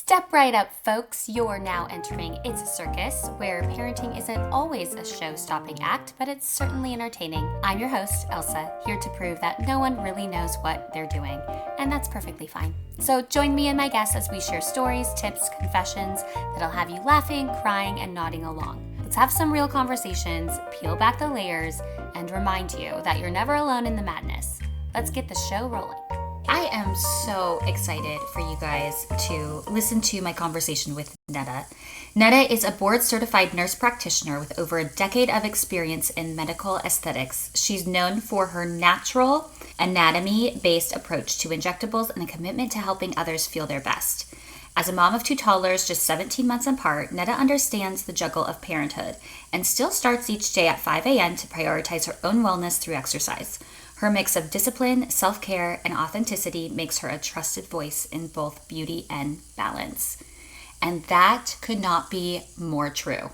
Step right up, folks. You're now entering It's a Circus, where parenting isn't always a show-stopping act, but it's certainly entertaining. I'm your host, Elsa, here to prove that no one really knows what they're doing, and that's perfectly fine. So join me and my guests as we share stories, tips, confessions that'll have you laughing, crying, and nodding along. Let's have some real conversations, peel back the layers, and remind you that you're never alone in the madness. Let's get the show rolling. I am so excited for you guys to listen to my conversation with Neda. Neda is a board-certified nurse practitioner with over a decade of experience in medical aesthetics. She's known for her natural, anatomy-based approach to injectables and a commitment to helping others feel their best. As a mom of two toddlers just 17 months apart, Neda understands the juggle of parenthood and still starts each day at 5 a.m. to prioritize her own wellness through exercise. Her mix of discipline, self-care, and authenticity makes her a trusted voice in both beauty and balance. And that could not be more true.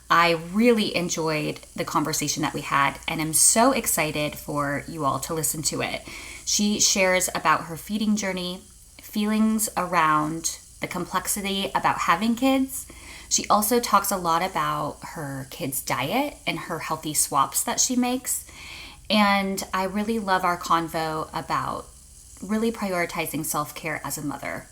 I really enjoyed the conversation that we had, and I'm so excited for you all to listen to it. She shares about her feeding journey, feelings around the complexity about having kids. She also talks a lot about her kids' diet and her healthy swaps that she makes. And I really love our convo about really prioritizing self-care as a mother.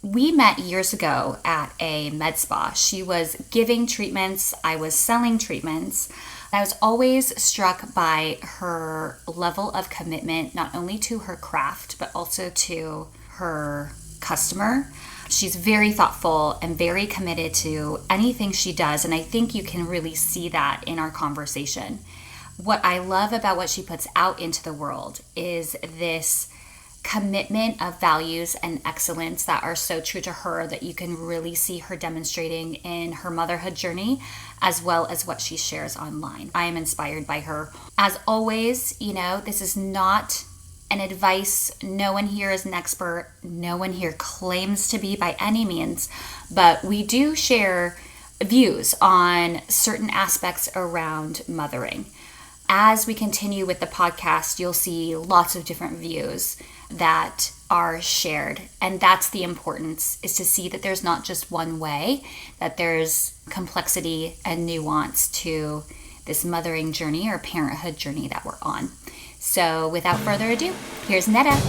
We met years ago at a med spa. She was giving treatments, I was selling treatments. I was always struck by her level of commitment, not only to her craft, but also to her customer. She's very thoughtful and very committed to anything she does, and I think you can really see that in our conversation. What I love about what she puts out into the world is this commitment of values and excellence that are so true to her that you can really see her demonstrating in her motherhood journey as well as what she shares online. I am inspired by her. As always, this is not an advice. No one here is an expert. No one here claims to be by any means, but we do share views on certain aspects around mothering. As we continue with the podcast, you'll see lots of different views that are shared. And that's the importance, is to see that there's not just one way, that there's complexity and nuance to this mothering journey or parenthood journey that we're on. So without further ado, here's Neda.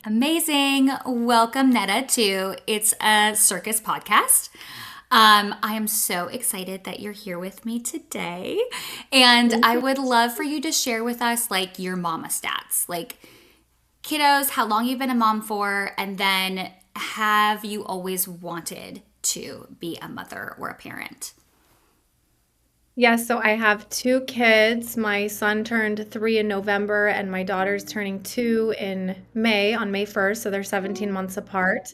Amazing. Welcome, Neda, to It's a Circus podcast. I am so excited that you're here with me today. And I would love for you to share with us your mama stats, kiddos, how long you've been a mom for, and then have you always wanted to be a mother or a parent? Yes, so I have two kids. My son turned 3 in November, and my daughter's turning 2 in May, on May 1st, so they're 17 months apart.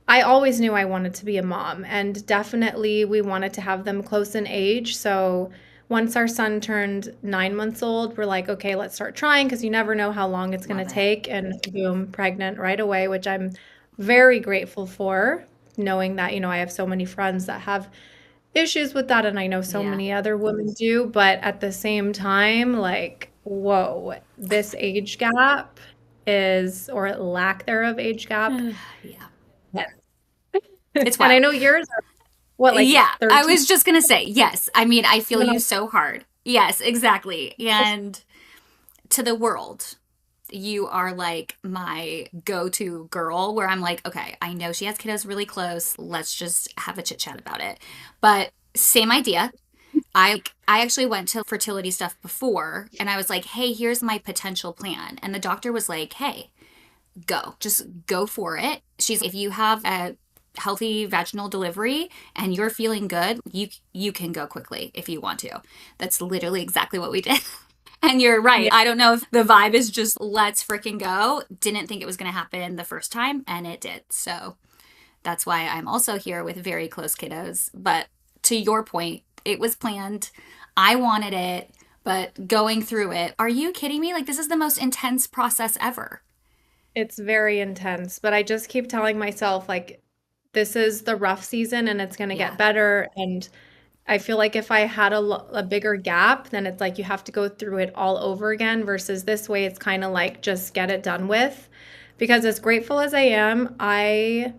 I always knew I wanted to be a mom, and definitely we wanted to have them close in age. So once our son turned 9 months old, we're like, okay, let's start trying, because you never know how long it's going to take. And boom, pregnant right away, which I'm very grateful for, knowing that, I have so many friends that have issues with that, and I know so many other women do. But at the same time, whoa, this age gap is, or lack thereof age gap. Yeah. It's wild. And I know yours are, what, 13? I was just going to say, yes. I mean, I feel you so hard. Yes, exactly. And to the world, you are my go-to girl, where I'm okay, I know she has kiddos really close. Let's just have a chit chat about it. But same idea. I actually went to fertility stuff before, and I was hey, here's my potential plan. And the doctor was hey, just go for it. If you have a healthy vaginal delivery and you're feeling good, you can go quickly if you want to. That's literally exactly what we did. And you're right. Yeah. I don't know if the vibe is just let's freaking go. Didn't think it was going to happen the first time, and it did. So that's why I'm also here with very close kiddos. But to your point, it was planned. I wanted it, but going through it, are you kidding me? This is the most intense process ever. It's very intense, but I just keep telling myself, this is the rough season and it's going to get better. And I feel if I had a bigger gap, then it's you have to go through it all over again, versus this way it's kind of just get it done with. Because as grateful as I am, I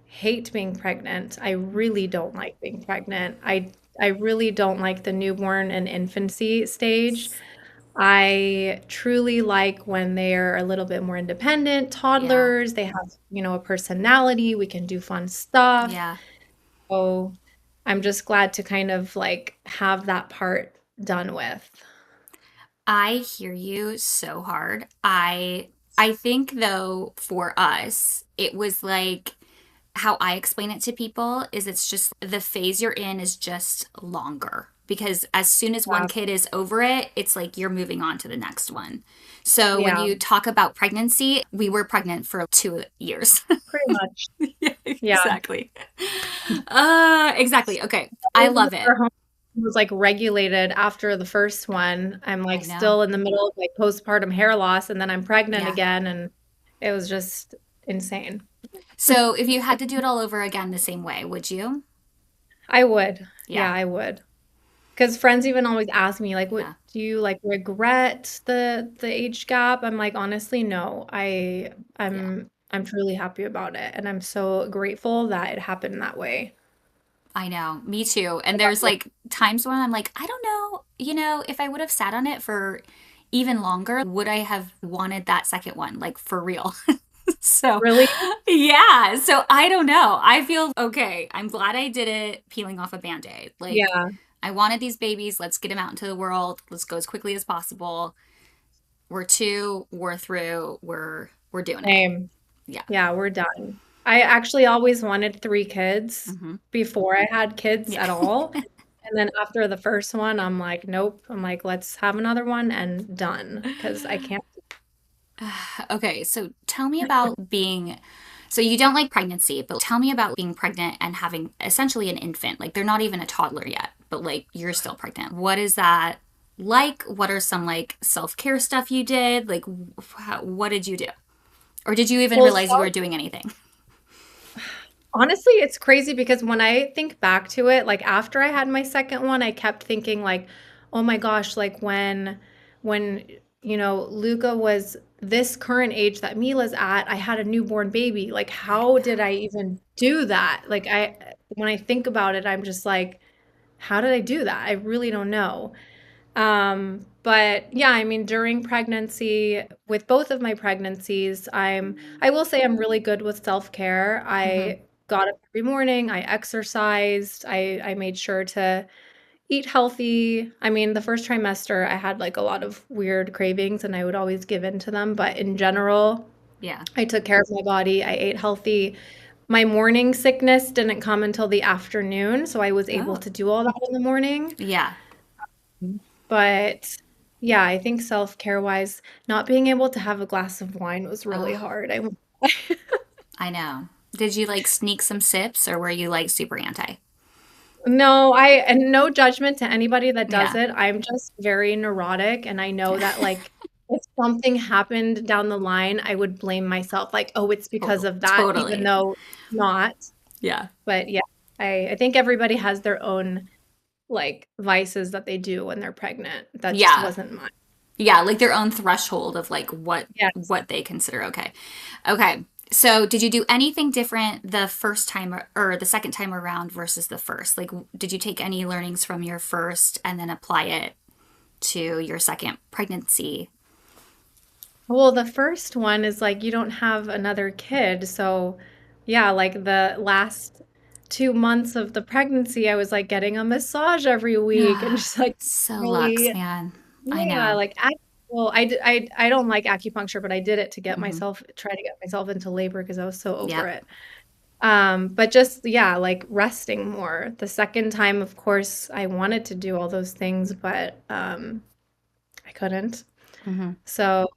hate being pregnant. I really don't like being pregnant. I really don't like the newborn and infancy stage. I truly like when they're a little bit more independent, Yeah. toddlers, they have, a personality, we can do fun stuff. Yeah. So I'm just glad to kind of like have that part done with. I hear you so hard. I think though for us, it was like how I explain it to people is it's just the phase you're in is just longer because as soon as one Yeah. kid is over it, it's like you're moving on to the next one. So when Yeah, you talk about pregnancy, we were pregnant for 2 years. pretty much. Yeah, Yeah. exactly. Exactly. Okay. I Even love it. our home was like regulated after the first one. I'm I like know. still in the middle of like postpartum hair loss and then I'm pregnant Yeah. again and it was just insane. So if you had to do it all over again the same way, would you? I would. Yeah. Yeah, I would. Because friends even always ask me, like, what Yeah. do you like regret the age gap? I'm like, honestly, no. Yeah. I'm truly happy about it. And I'm so grateful that it happened that way. I know, me too. What And about there's you? like times when I'm like, I don't know, if I would have sat on it for even longer, would I have wanted that second one, like for real? So, Really? yeah. So I don't know. I feel okay. I'm glad I did it peeling off a band-aid. Like, Yeah, I wanted these babies. Let's get them out into the world. Let's go as quickly as possible. We're two, we're through, we're doing it. same. Yeah. Yeah, we're done. I actually always wanted 3 kids Hmm. before I had kids Yeah. at all. And then after the first one, I'm like, nope. I'm like, let's have another one and done. Because I can't. Okay, so tell me about being, so you don't like pregnancy, but tell me about being pregnant and having essentially an infant. Like they're not even a toddler yet, but like you're still pregnant. What is that like? What are some like self-care stuff you did? Like what did you do? Or did you even Well, realize you were doing anything? honestly, it's crazy because when I think back to it, like after I had my second one, I kept thinking like, oh my gosh, like when Luca was this current age that Mila's at, I had a newborn baby. Like I how did I know. even do that? Like I when I think about it, I'm just like, how did I do that? I really don't know. But yeah, I mean, during pregnancy, with both of my pregnancies, I will say I'm really good with self-care. Hmm. I got up every morning, I exercised, I made sure to eat healthy. I mean, the first trimester, I had like a lot of weird cravings and I would always give in to them, but in general, Yeah. I took care of my body, I ate healthy. My morning sickness didn't come until the afternoon, so I was able Oh, to do all that in the morning. yeah. But yeah, I think self-care wise, not being able to have a glass of wine was really Oh, hard. I I know. Did you like sneak some sips or were you like super anti? no, and no judgment to anybody that does Yeah. it. I'm just very neurotic and I know that like if something happened down the line, I would blame myself like, oh, it's because of that, even Totally. though it's not. Yeah. But yeah, I think everybody has their own like vices that they do when they're pregnant. That just Yeah. wasn't mine. Yeah, like their own threshold of like Yes. what they consider okay. Okay. So, did you do anything different the first time or the second time around versus the first? Like did you take any learnings from your first and then apply it to your second pregnancy? Well, the first one is like you don't have another kid. So, yeah, like the last 2 months of the pregnancy, I was like getting a massage every week and just like So luxe, really, man. I yeah, know. like well, I don't like acupuncture, but I did it to get Hmm. myself, try to get myself into labor because I was so over Yep. it. But just, yeah, like resting more. The second time, of course, I wanted to do all those things, but I couldn't. Hmm. So,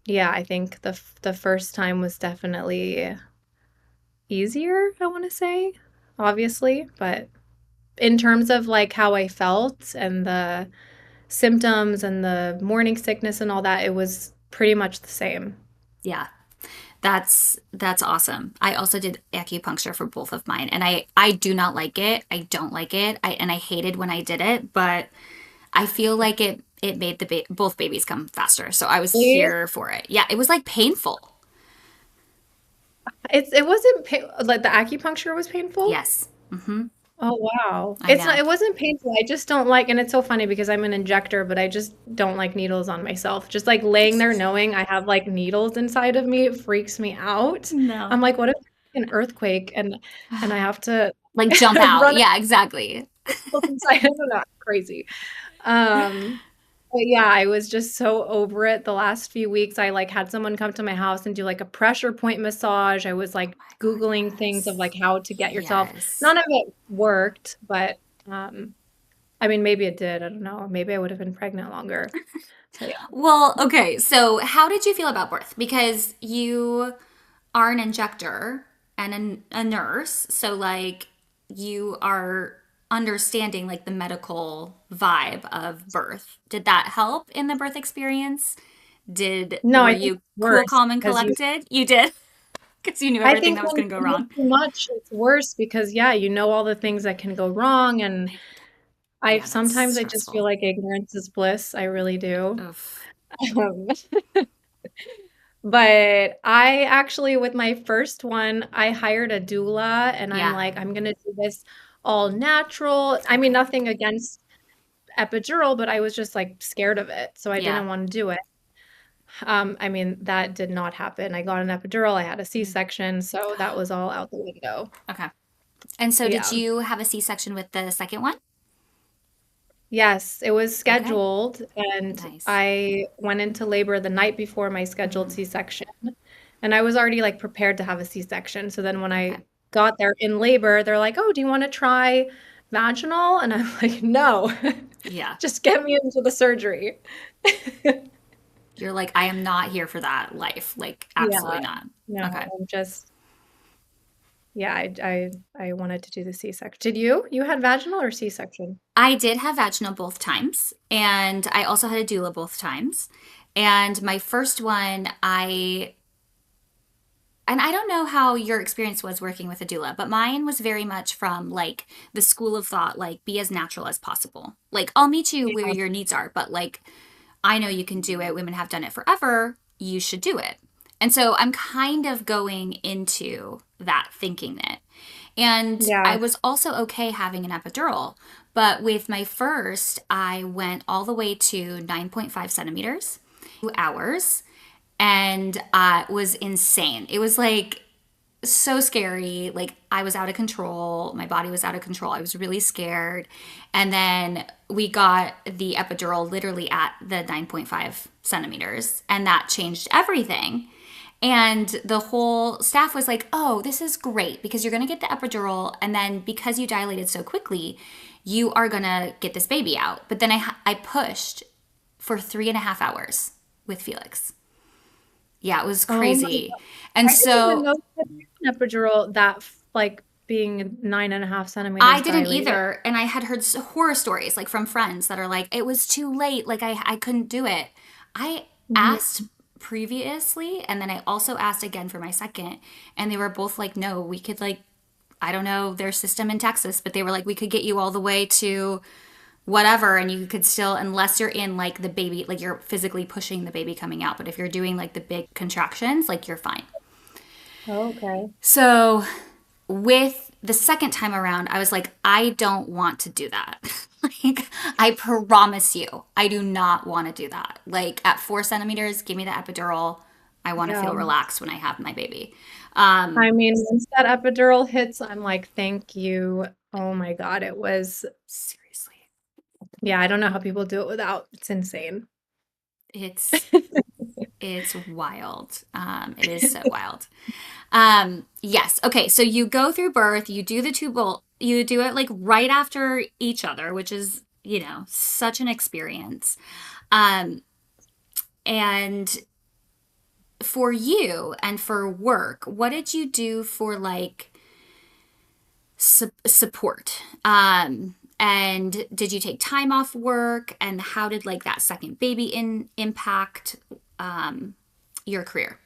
yeah, I think the first time was definitely easier, I want to say, obviously, but in terms of like how I felt and the symptoms and the morning sickness and all that, it was pretty much the same. Yeah. That's awesome. I also did acupuncture for both of mine and I do not like it. I don't like it. I hated when I did it, but I feel like it made both babies come faster. So I was Really? here for it. Yeah, it was like painful. It wasn't like the acupuncture was painful? Yes. Mm-hmm. Oh, wow. I know. It wasn't painful. I just don't like, and it's so funny because I'm an injector, but I just don't like needles on myself. Just like laying there knowing I have like needles inside of me, it freaks me out. No. I'm like, what if an earthquake and I have to Like jump out. run Yeah, exactly. inside? I don't know, crazy. Um, but yeah, I was just so over it the last few weeks. I like had someone come to my house and do like a pressure point massage. I was like Oh my God, Googling things of yes. like how to get yourself. Yes. None of it worked, but I mean, maybe it did. I don't know. Maybe I would have been pregnant longer. So yeah. Well, okay. So, how did you feel about birth? Because you are an injector and a nurse. So, like, you are understanding like the medical vibe of birth. Did that help in the birth experience? No, Were I think you it's cool, worse calm, and because you collected? You did because you knew I everything think that was when going to go you know wrong. too much, it's worse because yeah, you know all the things that can go wrong and I Yeah, that's sometimes I just feel stressful. like ignorance is bliss. I really do. Oof. Um, but I actually with my first one, I hired a doula and I'm Yeah. like, I'm gonna do this all natural. I mean, Okay. nothing against epidural, but I was just like scared of it. So I Yeah. didn't want to do it. I mean, that did not happen. I got an epidural, I had a Mhm. C-section, so that was all out the window. Okay. And so, did Yeah. you have a C-section with the second one? Yes, it was Okay. scheduled, and Nice. I went into labor the night before my scheduled Hmm. C-section, and I was already, like, prepared to have a C-section, so then when Okay. I got there in labor, they're like, "Oh, do you wanna try vaginal?" And I'm like, "No. Yeah. Just get me into the surgery." You're like, I am not here for that life. Like, Yeah. absolutely not. No, Okay. I'm just yeah, I wanted to do the C-section. Did you? You had vaginal or C-section? I did have vaginal both times, and I also had a doula both times. And my first one, and I don't know how your experience was working with a doula, but mine was very much from like the school of thought, like be as natural as possible. Like, I'll meet you where Yeah. your needs are, but like, I know you can do it. Women have done it forever. You should do it. And so I'm kind of going into that thinking that. And I Yeah. was also okay having an epidural. But with my first, I went all the way to 9.5 centimeters, 2 hours, and it was insane. It was like so scary. Like I was out of control. My body was out of control. I was really scared. And then we got the epidural literally at the 9.5 centimeters, and that changed everything. And the whole staff was like, oh, this is great because you're going to get the epidural. And then because you dilated so quickly, you are going to get this baby out. But then I pushed for 3.5 hours with Felix. Yeah, it was Oh my crazy. god. And I didn't even so know you could use an epidural that like being 9.5 I centimeters didn't dilated. either. And I had heard horror stories like from friends that are like, it was too late. Like I couldn't do it. I asked Mhm. previously and then I also asked again for my second. And they were both like, no, we could like, I don't know their system in Texas, but they were like, we could get you all the way to whatever. And you could still, unless you're in like the baby, like you're physically pushing the baby coming out. But if you're doing like the big contractions, like you're fine. Oh, okay. So with the second time around, I was like, I don't want to do that. Like, I promise you, I do not want to do that. Like, at 4 centimeters, give me the epidural. I want to Yeah. feel relaxed when I have my baby. I mean, once that epidural hits, I'm like, thank you. Oh my God. It was, Seriously, yeah, I don't know how people do it without. It's insane. it's it's wild. It is so wild. Yes. Okay. So you go through birth. You do the two bolt. You do it like right after each other, which is such an experience. Um, and for you and for work, what did you do for like support? And did you take time off work? And how did like that second baby impact your career?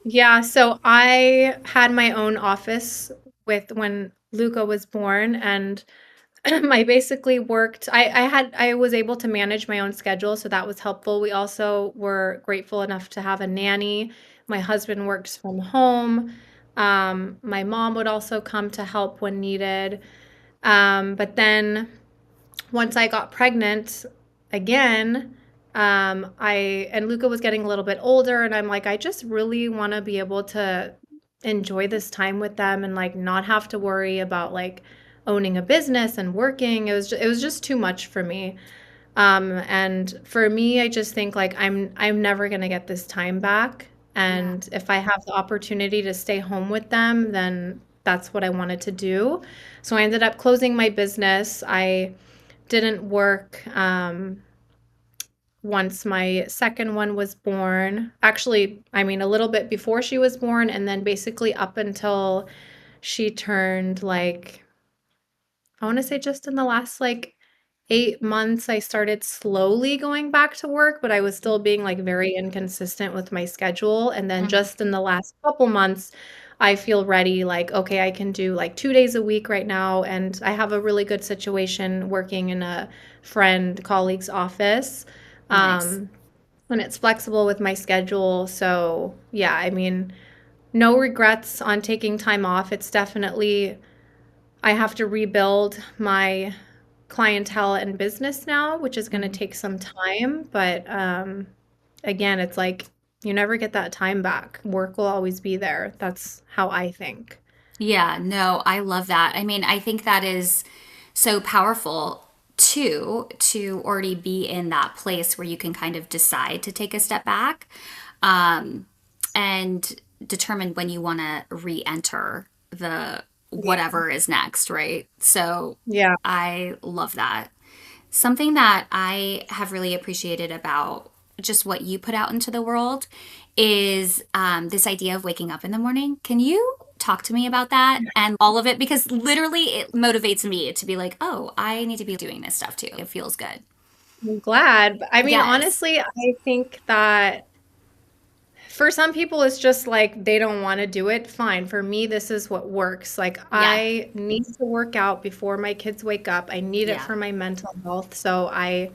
Yeah. So I had my own office with when Luca was born and I basically worked I was able to manage my own schedule, so that was helpful. We also were grateful enough to have a nanny. My husband works from home. My mom would also come to help when needed. But then once I got pregnant again, I and Luca was getting a little bit older, and I'm like, I just really want to be able to enjoy this time with them and like not have to worry about like owning a business and working. It was just too much for me. And for me, I just think like I'm never gonna get this time back. Yeah. And if I have the opportunity to stay home with them, then that's what I wanted to do. So I ended up closing my business. I didn't work once my second one was born. Actually, I mean, a little bit before she was born, and then basically up until she turned like, I want to say just in the last like 8 months, I started slowly going back to work, but I was still being like very inconsistent with my schedule. And then Mhm. just in the last couple months, I feel ready, like, okay, I can do like 2 days a week right now. And I have a really good situation working in a friend, colleague's office. Nice. Um, and it's flexible with my schedule. So, yeah, I mean, no regrets on taking time off. It's definitely I have to rebuild my clientele and business now, which is going to Mhm. take some time. But again, it's like you never get that time back. Work will always be there. That's how I think. Yeah, no, I love that. I mean, I think that is so powerful too, to already be in that place where you can kind of decide to take a step back, um, and determine when you want to re-enter the Yeah. whatever is next, right? So Yeah. I love that. Something that I have really appreciated about just what you put out into the world is this idea of waking up in the morning. Can you talk to me about that and all of it? Because literally it motivates me to be like, oh, I need to be doing this stuff too. It feels good. I'm glad. I mean, Yes. honestly, I think that for some people, it's just like they don't want to do it. Fine. For me, this is what works. Like, Yeah. I need to work out before my kids wake up. I need it Yeah. for my mental health. So I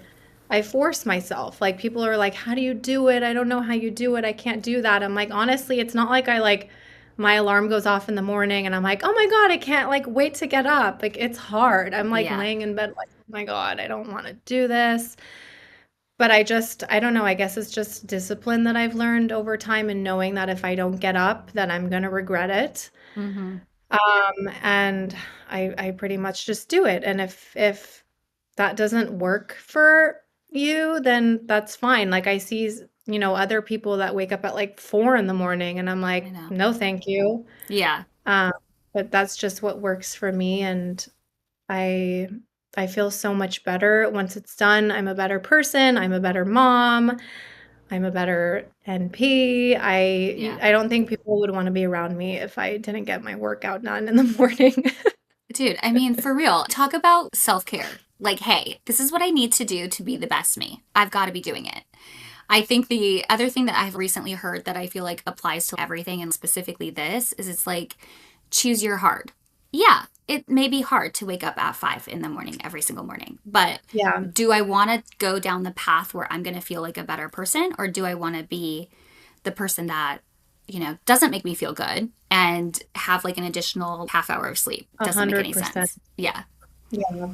force myself. Like, people are like, how do you do it? I don't know how you do it. I can't do that. I'm like, honestly, it's not like I like my alarm goes off in the morning and I'm like, oh my God, I can't like wait to get up. Like, it's hard. I'm like Yeah. laying in bed, like, oh my God, I don't want to do this. But I don't know, I guess it's just discipline that I've learned over time and knowing that if I don't get up, then I'm gonna regret it. Hmm. And I pretty much just do it. And if that doesn't work for you, then that's fine. Like I see, other people that wake up at like 4 in the morning, and I'm I like, know. no, thank you. Yeah. Um, but that's just what works for me, and I I feel so much better once it's done. I'm a better person. I'm a better mom. I'm a better NP. Yeah. I don't think people would want to be around me if I didn't get my workout done in the morning. Dude, I mean, for real, talk about self care. Like, hey, this is what I need to do to be the best me. I've got to be doing it. I think the other thing that I've recently heard that I feel like applies to everything and specifically this is it's like choose your hard. Yeah, it may be hard to wake up at 5 in the morning every single morning, but Yeah, do I want to go down the path where I'm going to feel like a better person, or do I want to be the person that, doesn't make me feel good and have like an additional half hour of sleep? Doesn't make any 100%. sense. Yeah. Yeah.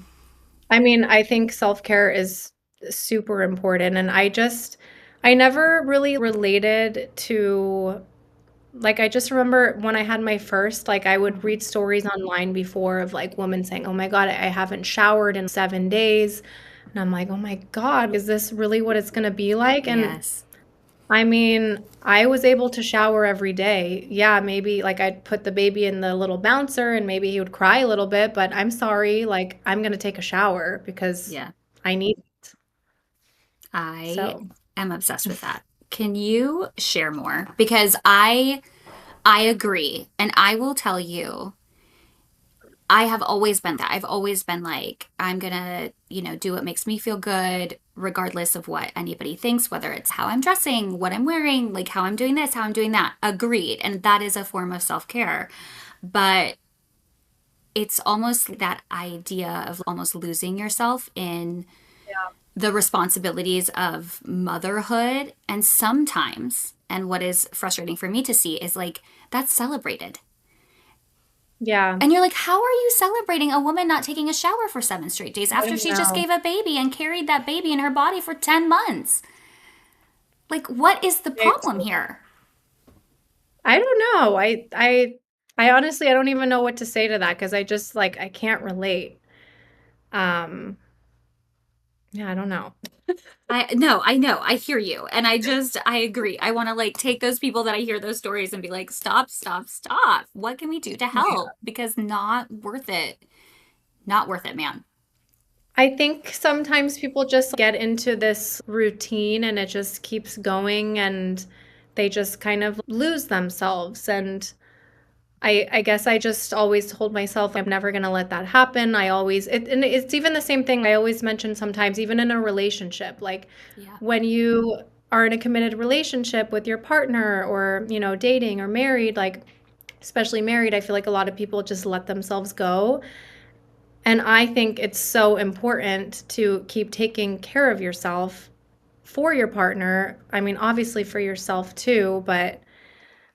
I mean, I think self-care is super important, and I never really related to like I just remember when I had my first, like I would Hmm. read stories online before of like women saying, "Oh my God, I haven't showered in 7 days." And I'm like, "Oh my God, is this really what it's gonna be like?" And Yes. I mean, I was able to shower every day. Yeah, maybe like I'd put the baby in the little bouncer and maybe he would cry a little bit, but I'm sorry, like I'm gonna take a shower because Yeah. I need it. I So, am obsessed with that. Can you share more? Because I agree, and I will tell you, I have always been that. I've always been like, I'm gonna, do what makes me feel good, regardless of what anybody thinks, whether it's how I'm dressing, what I'm wearing, like how I'm doing this, how I'm doing that. Agreed. And that is a form of self care. But it's almost that idea of almost losing yourself in yeah, the responsibilities of motherhood. And sometimes, and what is frustrating for me to see is like that's celebrated. Yeah. And you're like, how are you celebrating a woman not taking a shower for 7 straight days I after don't she just know. gave a baby and carried that baby in her body for 10 months? Like, what is the problem here? I don't know. I honestly I don't even know what to say to that because I just like I can't relate. Um, yeah, I don't know. I no, I know, I hear you, and I agree. I want to like take those people that I hear those stories and be like, stop, stop, stop. What can we do to Yeah. help? Because not worth it. Not worth it, man. I think sometimes people just get into this routine and it just keeps going and they just kind of lose themselves. And I guess I just always told myself I'm never going to let that happen. And it's even the same thing I always mention sometimes, even in a relationship. Like Yeah. when you are in a committed relationship with your partner or, dating or married, like especially married, I feel like a lot of people just let themselves go. And I think it's so important to keep taking care of yourself for your partner. I mean, obviously for yourself too, but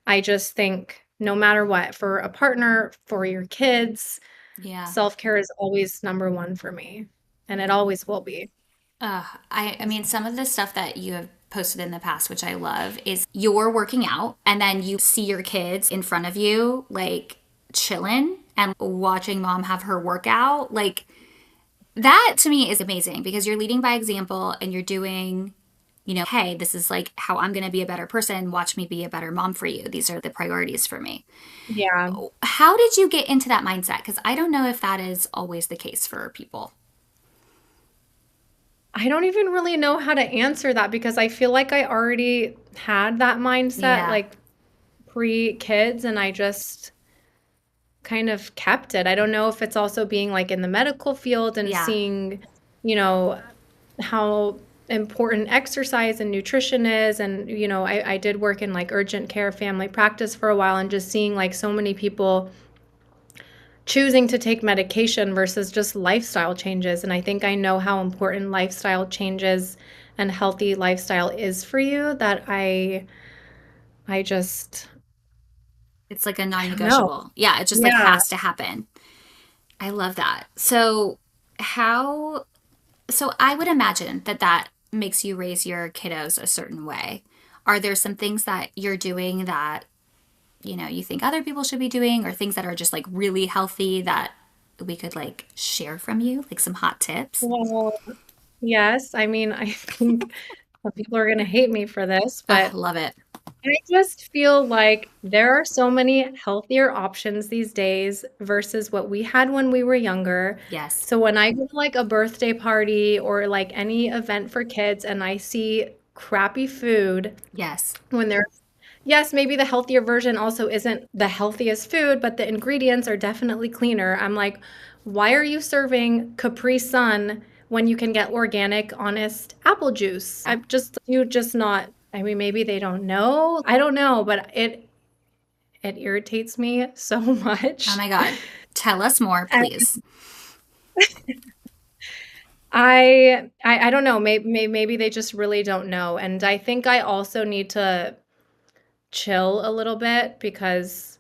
I just think no matter what, for a partner, for your kids, Yeah. self-care is always number one for me. And it always will be. I mean, some of the stuff that you have posted in the past, which I love, is you're working out and then you see your kids in front of you, like chilling and watching mom have her workout. Like, that to me is amazing because you're leading by example and you're doing, hey, this is like how I'm going to be a better person. Watch me be a better mom for you. These are the priorities for me. Yeah. How did you get into that mindset? Because I don't know if that is always the case for people. I don't even really know how to answer that because I feel like I already had that mindset Yeah. like pre-kids and I just kind of kept it. I don't know if it's also being like in the medical field and Yeah. seeing, you know, how important exercise and nutrition is. And, I did work in like urgent care family practice for a while and just seeing like so many people choosing to take medication versus just lifestyle changes. And I think I know how important lifestyle changes and healthy lifestyle is for you that I just It's like a I non don't know. negotiable. Yeah. It just like Yeah. has to happen. I love that. So, how, so I would imagine that that makes you raise your kiddos a certain way. Are there some things that you're doing that you think other people should be doing, or things that are just like really healthy that we could like share from you, like some hot tips? Well, yes. I mean, I think some people are going to hate me for this, Ugh, but love it. I just feel like there are so many healthier options these days versus what we had when we were younger. Yes. So when I go to like a birthday party or like any event for kids and I see crappy food, Yes. when they're yes, maybe the healthier version also isn't the healthiest food, but the ingredients are definitely cleaner. I'm like, why are you serving Capri Sun when you can get organic, honest apple juice? You just not, I mean, maybe they don't know. I don't know, but it irritates me so Oh much. my God. Tell us more, And please. I don't know. Maybe they just really don't know. And I think I also need to chill a little bit because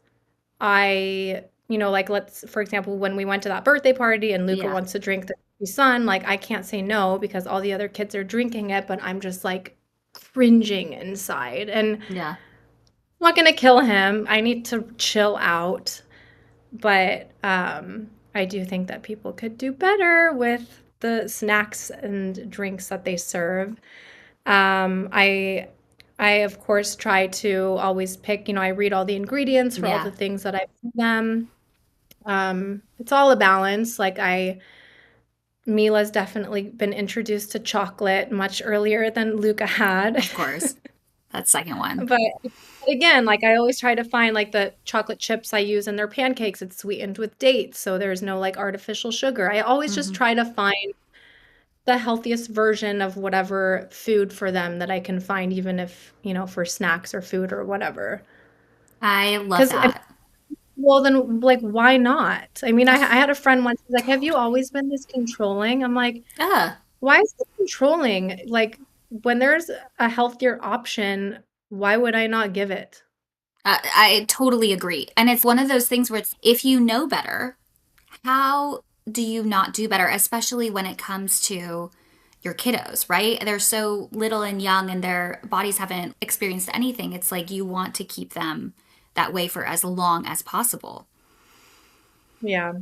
like for example, when we went to that birthday party and Luca Yeah. wants to drink the Capri Sun, like I can't say no because all the other kids are drinking it, but I'm just like cringing inside. And I'm Yeah. not gonna kill him. I need to chill out. But I do think that people could do better with the snacks and drinks that they serve. Um, I I of course try to always pick, I read all the ingredients for all Yeah. the things that I put them. It's all a balance. Mila's definitely been introduced to chocolate much earlier than Luca had. Of course. That second one. But again, like I always try to find like the chocolate chips I use in their pancakes, it's sweetened with dates, so there's no like artificial sugar. I always just Hmm. try to find the healthiest version of whatever food for them that I can find, even if, for snacks or food or whatever. I love Because, that. well, then, like, why not? I mean, I had a friend once, she's like, have you always been this controlling? I'm like, Ugh. why is it controlling? Like, when there's a healthier option, why would I not give it? I totally agree. And it's one of those things where it's, if you know better, how do you not do better, especially when it comes to your kiddos, right? They're so little and young and their bodies haven't experienced anything. It's like you want to keep them that way for as long as possible. Yeah.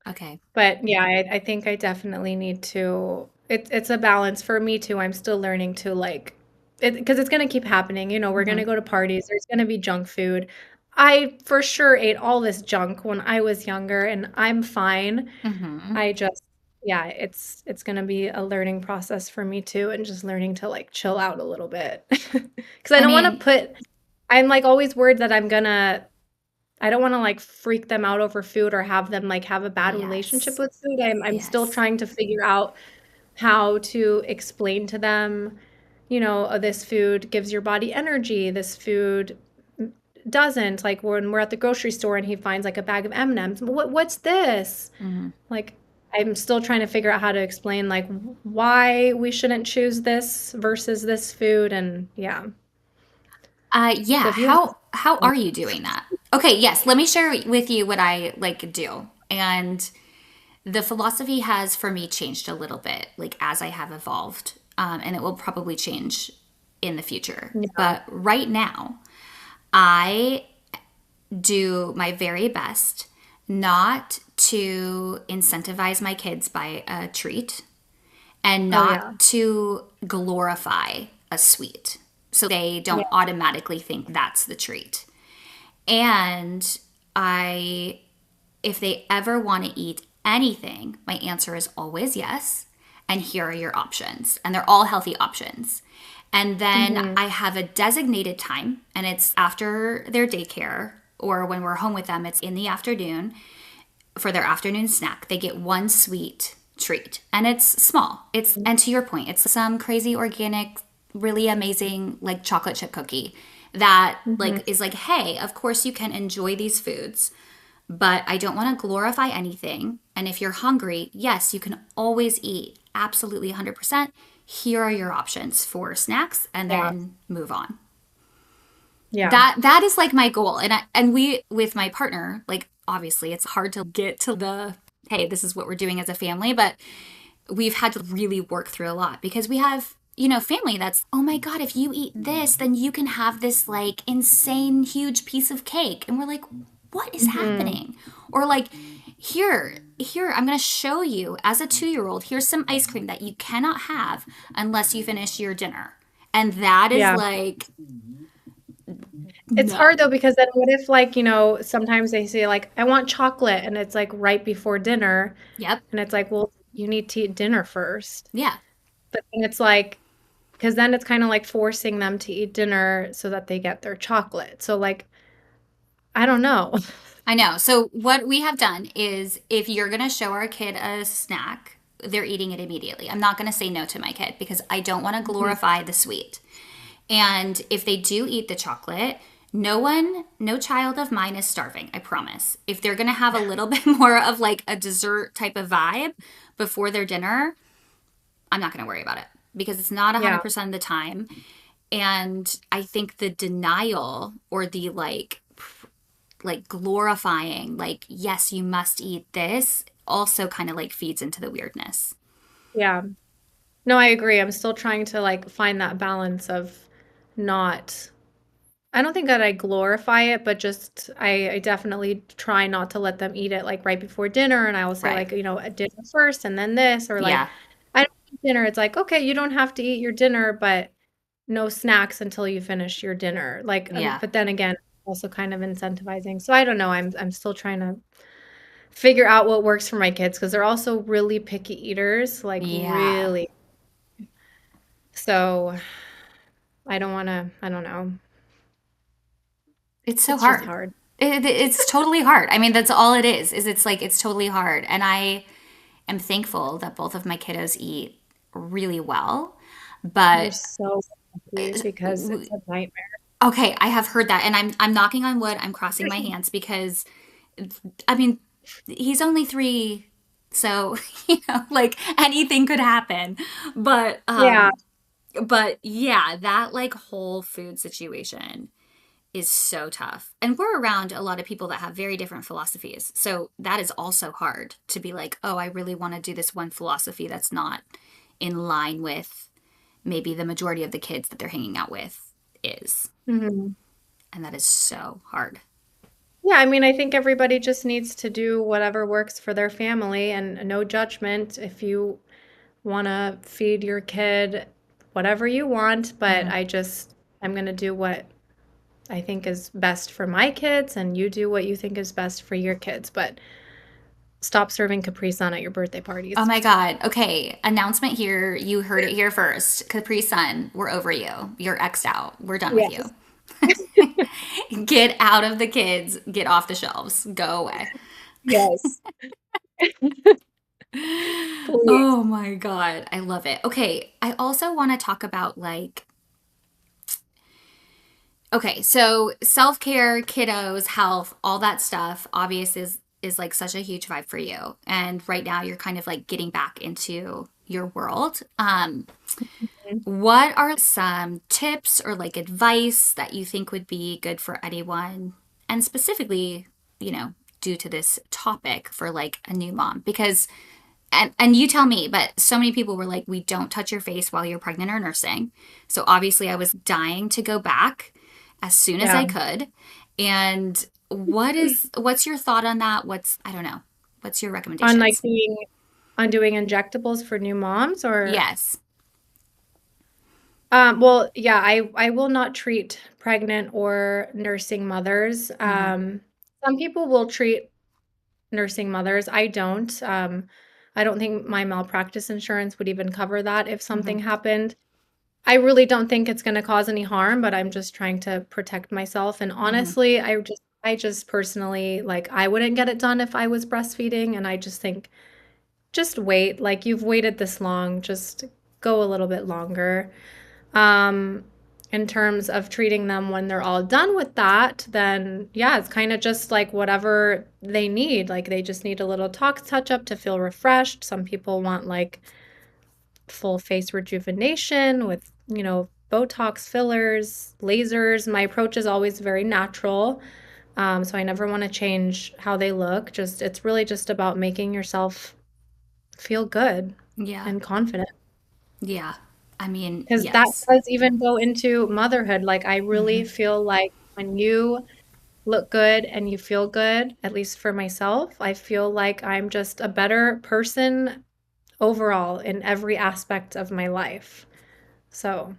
Okay. But yeah, I think I definitely need to. It's a balance for me too. I'm still learning to like it because it's gonna keep happening. We're Hmm. gonna go to parties. There's gonna be junk food. I for sure ate all this junk when I was younger, and I'm fine. Hmm. I just yeah, it's gonna be a learning process for me too, and just learning to like chill out a little bit because I I don't want to mean, put. I'm like always worried that I don't want to like freak them out over food or have them like have a bad relationship yes. with food. I'm still Yes. trying to figure out how to explain to them, this food gives your body energy. This food doesn't. Like when we're at the grocery store and he finds like a bag of M&Ms. What's this? Hmm. Like I'm still trying to figure out how to explain like why we shouldn't choose this versus this food and yeah. So Yeah. if you have How are you doing that? Okay, yes. Let me share with you what I like do. And the philosophy has for me changed a little bit, like as I have evolved, and it will probably change in the future. yeah. But right now, I do my very best not to incentivize my kids by a treat and Oh yeah. not to glorify a sweet so they Yeah. don't automatically think that's the treat. And I, if they ever want to eat anything, my answer is always yes. And here are your options. And they're all healthy options. And then Mhm. I have a designated time, and it's after their daycare or when we're home with them, it's in the afternoon for their afternoon snack. They get one sweet treat, and it's small. And to your point, it's some crazy organic, really amazing like chocolate chip cookie that Mhm. like is like, hey, of course you can enjoy these foods, but I don't want to glorify anything. And if you're hungry, yes, you can always eat. Absolutely 100%. Here are your options for snacks and Yeah. then move on. Yeah. That is like my goal. And we with my partner, like obviously it's hard to get to the hey, this is what we're doing as a family, but we've had to really work through a lot because we have family that's, oh my God, if you eat this, then you can have this like insane huge piece of cake. And we're like, what is Mhm. happening? Or like, here, I'm going to show you as a 2-year-old, here's some ice cream that you cannot have unless you finish your dinner. And that is Yeah. like, It's no. hard though because then what if like, sometimes they say like, I want chocolate and it's like right before dinner Yep. and it's like, well, you need to eat dinner first. Yeah. But then it's like, because then it's kind of like forcing them to eat dinner so that they get their chocolate. So like, I don't know. I know. So what we have done is if you're going to show our kid a snack, they're eating it immediately. I'm not going to say no to my kid because I don't want to Mhm. glorify the sweet. And if they do eat the chocolate, no child of mine is starving, I promise. If they're going to have a little bit more of like a dessert type of vibe before their dinner, I'm not going to worry about it because it's not Yeah. 100% of the time. And I think the denial or the like glorifying, like, yes, you must eat this, also kind of like feeds into the weirdness. Yeah. No, I agree. I'm still trying to like find that balance of not I don't think that I glorify it, but just I definitely try not to let them eat it like right before dinner. And I will say Right. like, a dinner first and then this, or like Yeah. I don't eat dinner. It's like, okay, you don't have to eat your dinner, but no snacks until you finish your dinner. Like, Yeah. but then again, also kind of incentivizing. So I don't know. I'm still trying to figure out what works for my kids because they're also really picky eaters, like Yeah. really. So I don't know. It's so It's just hard. hard. It's totally hard. I mean, that's all it is it's like, it's totally hard. And I am thankful that both of my kiddos eat really well. You're But so lucky because it's a nightmare. okay, I have heard that. And I'm knocking on wood, I'm crossing my hands because I mean, he's only 3, so like anything could happen. But Yeah. but yeah, that like whole food situation is so tough. And we're around a lot of people that have very different philosophies. So that is also hard to be like, oh, I really want to do this one philosophy that's not in line with maybe the majority of the kids that they're hanging out with is. Mhm. And that is so hard. Yeah, I mean, I think everybody just needs to do whatever works for their family and no judgment if you want to feed your kid whatever you want, but Mm-hmm. I'm going to do what I think is best for my kids and you do what you think is best for your kids, but stop serving Capri Sun at your birthday Oh parties. my God. Okay. Announcement here. You heard it here first. Capri Sun, we're over you. You're X'd out. We're done with Yes. you. Get out of the kids. Get off the shelves. Go away. Yes. Please. Oh my God. I love it. Okay. I also want to talk about like, okay, so self care, kiddos, health, all that stuff, obvious is like such a huge vibe for you. And right now you're kind of like getting back into your world. What are some tips or like advice that you think would be good for anyone? And specifically, due to this topic for like a new mom, because and you tell me, but so many people were like, we don't touch your face while you're pregnant or nursing. So obviously I was dying to go back as soon as I Yeah. could. And what's your thought on that? I don't know. What's your On like recommendations? doing injectables for new moms or Yes. well, yeah, I will not treat pregnant or nursing mothers. Hmm. Some people will treat nursing mothers. I don't. I don't think my malpractice insurance would even cover that if Hmm. something happened. I really don't think it's going to cause any harm, but I'm just trying to protect myself. And Hmm. honestly, I just personally like I wouldn't get it done if I was breastfeeding, and I just think just wait. Like you've waited this long, just go a little bit longer. Um, in terms of treating them when they're all done with that, then yeah, it's kind of just like whatever they need. Like they just need a little touch up to feel refreshed. Some people want like full face rejuvenation with, Botox fillers, lasers. My approach is always very natural. So I never want to change how they look. Just it's really just about making yourself feel good Yeah. and confident. Yeah. I mean, Because that yes. does even go into motherhood. Like, I really Hmm. feel like when you look good and you feel good, at least for myself, I feel like I'm just a better person overall in every aspect of my life. So,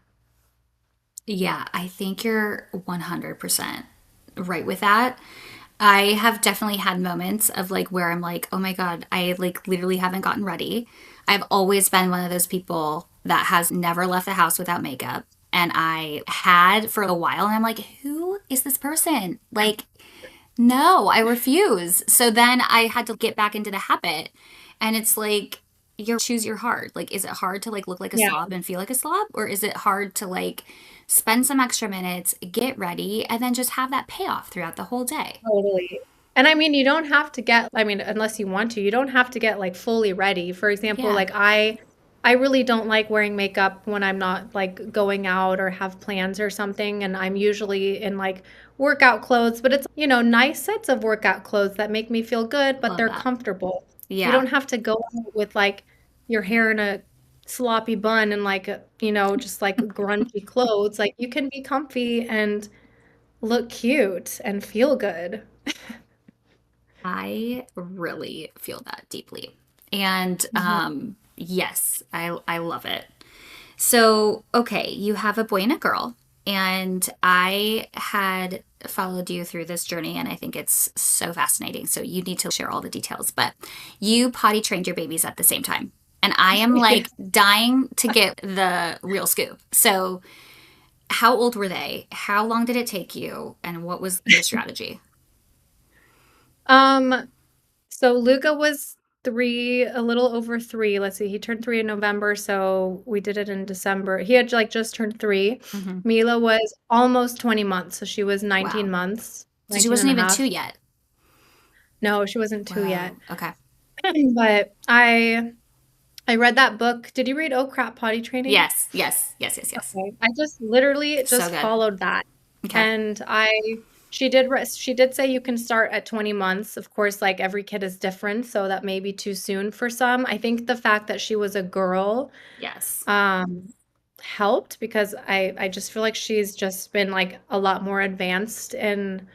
Yeah, I think you're 100% right with that. I have definitely had moments of like where I'm like, oh my God, I like literally haven't gotten ready. I've always been one of those people that has never left the house without makeup. And I had for a while, and I'm like, who is this person? Like, no, I refuse. So then I had to get back into the habit. And it's like, you choose your heart. Like, is it hard to like look like a yeah, slob and feel like a slob? Or is it hard to like spend some extra minutes, get ready, and then just have that payoff throughout the whole day? totally. And I mean, you don't have to get, I mean, unless you want to, you don't have to get like fully ready. For example, Yeah. like I really don't like wearing makeup when I'm not like going out or have plans or something. And I'm usually in like workout clothes, but it's, nice sets of workout clothes that make me feel good, but Love they're that. comfortable. You Yeah. don't have to go out with like your hair in a sloppy bun and like, just like grungy clothes. Like you can be comfy and look cute and feel good. I really feel that deeply. And Mhm. yes, I love it. So, okay, you have a boy and a girl, and I had followed you through this journey, and I think it's so fascinating. So, you need to share all the details, but you potty trained your babies at the same time. And I am like Yes. dying to get the real scoop. So, how old were they? How long did it take you? And what was your strategy? Um, so Luca was 3, a little over 3. Let's see, he turned 3 in November, so we did it in December. He had like just turned 3. Hmm. Mila was almost 20 months, so she was 19 Wow. months, So, she 19 wasn't and a even two half. yet. No, she wasn't 2 yet. Wow. Okay. But I read that book. Did you read Oh Crap Potty Training? Yes, yes, yes, yes, yes. Okay. I just literally So just good. followed that. Okay. And she did say you can start at 20 months. Of course, like every kid is different, so that may be too soon for some. I think the fact that she was a girl Yes. um helped because I just feel like she's just been like a lot more advanced in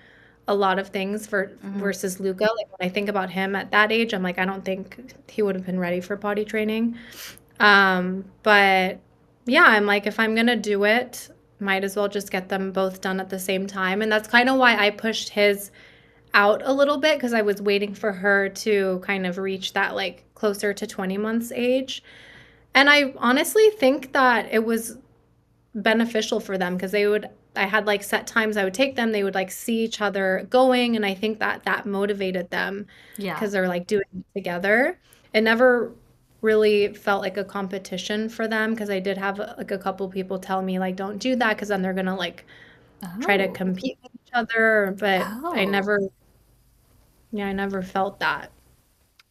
a lot of things Hmm. versus Luca. Like when I think about him at that age, I'm like, I don't think he would have been ready for potty training. But yeah, I'm like, if I'm gonna do it, might as well just get them both done at the same time. And that's kind of why I pushed his out a little bit because I was waiting for her to kind of reach that like closer to 20 months age. And I honestly think that it was beneficial for them because I had like set times I would take them, they would like see each other going, and I think that that motivated them Yeah. because they're like doing it together. It never really felt like a competition for them because I did have like a couple people tell me like don't do that because then they're gonna like try to Oh. compete with each other, but Oh. I never felt that.